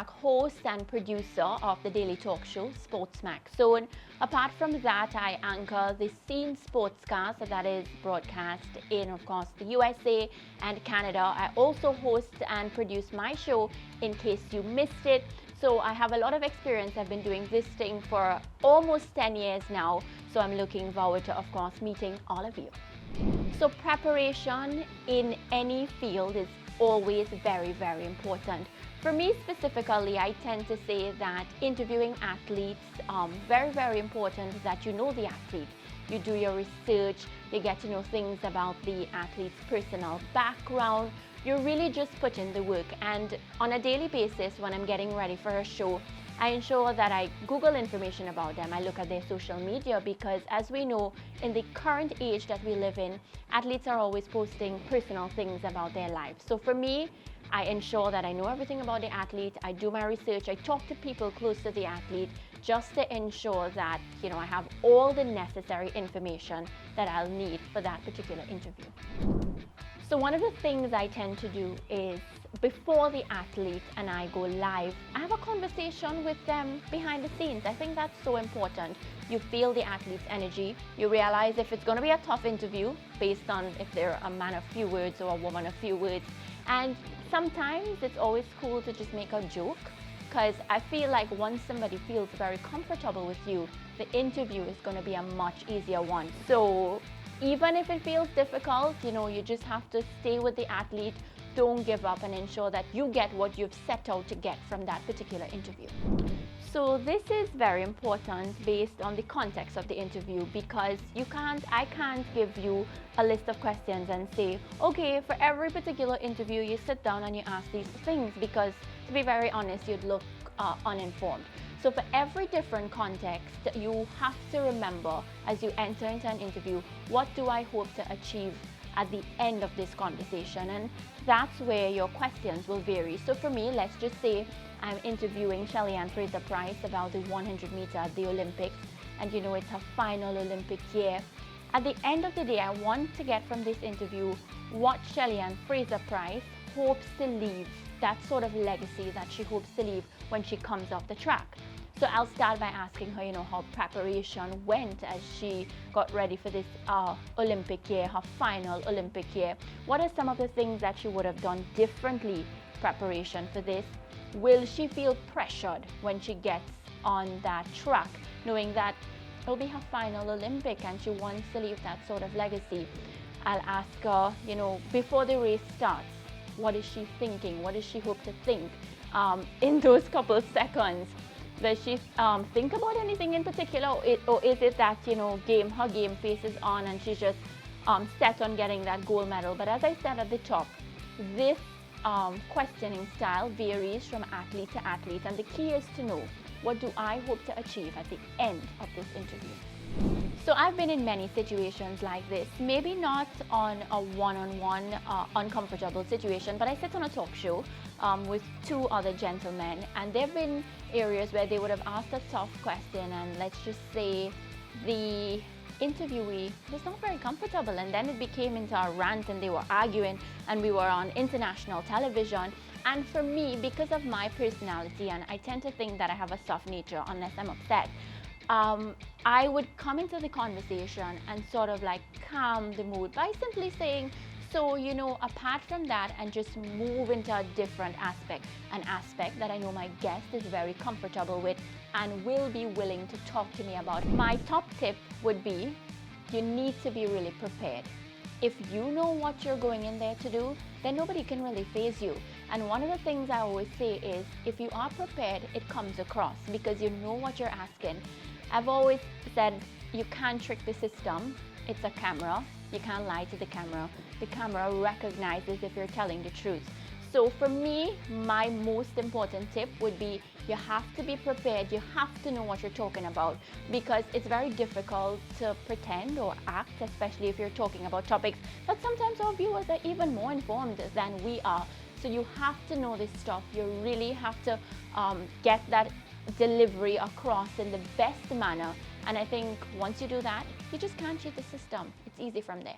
Ramharack, host and producer of the daily talk show Sports Max Zone. Apart from that, I anchor the Scene Sportscast that is broadcast in, of course, the USA and Canada. I also host and produce my show in case you missed it. So I have a lot of experience. I've been doing this thing for almost 10 years now. So I'm looking forward to, of course, meeting all of you. So preparation in any field is always very, very important. For me specifically, I tend to say that interviewing athletes, very, very important that you know the athlete. You do your research, you get to know things about the athlete's personal background. You really just put in the work. And on a daily basis, when I'm getting ready for a show, I ensure that I Google information about them. I look at their social media because, as we know, in the current age that we live in, athletes are always posting personal things about their lives. So for me, I ensure that I know everything about the athlete. I do my research. I talk to people close to the athlete just to ensure that, I have all the necessary information that I'll need for that particular interview. So one of the things I tend to do is before the athlete and I go live, I have a conversation with them behind the scenes. I think that's so important. You feel the athlete's energy. You realize if it's going to be a tough interview based on if they're a man of few words or a woman of few words. And sometimes it's always cool to just make a joke, because I feel like once somebody feels very comfortable with you, the interview is going to be a much easier one. So even if it feels difficult, you just have to stay with the athlete. Don't give up and ensure that you get what you've set out to get from that particular interview. So this is very important based on the context of the interview, because I can't give you a list of questions and say, okay, for every particular interview you sit down and you ask these things, because to be very honest, you'd look uninformed. So for every different context, you have to remember as you enter into an interview, what do I hope to achieve at the end of this conversation? And that's where your questions will vary. So for me, let's just say I'm interviewing Shelly-Ann Fraser-Pryce about the 100 meter at the Olympics, and it's her final Olympic year. At the end of the day, I want to get from this interview what Shelly-Ann Fraser-Pryce hopes to leave, that sort of legacy that she hopes to leave when she comes off the track. So I'll start by asking her, how preparation went as she got ready for this Olympic year, her final Olympic year. What are some of the things that she would have done differently preparation for this? Will she feel pressured when she gets on that track, knowing that it'll be her final Olympic and she wants to leave that sort of legacy? I'll ask her, before the race starts, what is she thinking? What does she hope to think in those couple of seconds? Does she think about anything in particular, or is it that, her game face is on and she's just set on getting that gold medal? But as I said at the top, this questioning style varies from athlete to athlete, and the key is to know, what do I hope to achieve at the end of this interview? So I've been in many situations like this, maybe not on a one-on-one uncomfortable situation, but I sit on a talk show with two other gentlemen, and there have been areas where they would have asked a tough question, and let's just say the interviewee was not very comfortable, and then it became into a rant and they were arguing, and we were on international television. And for me, because of my personality, and I tend to think that I have a soft nature unless I'm upset, I would come into the conversation and sort of like calm the mood by simply saying, so, apart from that, and just move into a different aspect, an aspect that I know my guest is very comfortable with and will be willing to talk to me about. My top tip would be, you need to be really prepared. If you know what you're going in there to do, then nobody can really faze you. And one of the things I always say is, if you are prepared, it comes across because you know what you're asking. I've always said, you can't trick the system. It's a camera. You can't lie to the camera. The camera recognizes if you're telling the truth. So for me, my most important tip would be, you have to be prepared. You have to know what you're talking about, because it's very difficult to pretend or act, especially if you're talking about topics that sometimes our viewers are even more informed than we are. So you have to know this stuff. You really have to get that delivery across in the best manner. And I think once you do that, you just can't cheat the system. It's easy from there.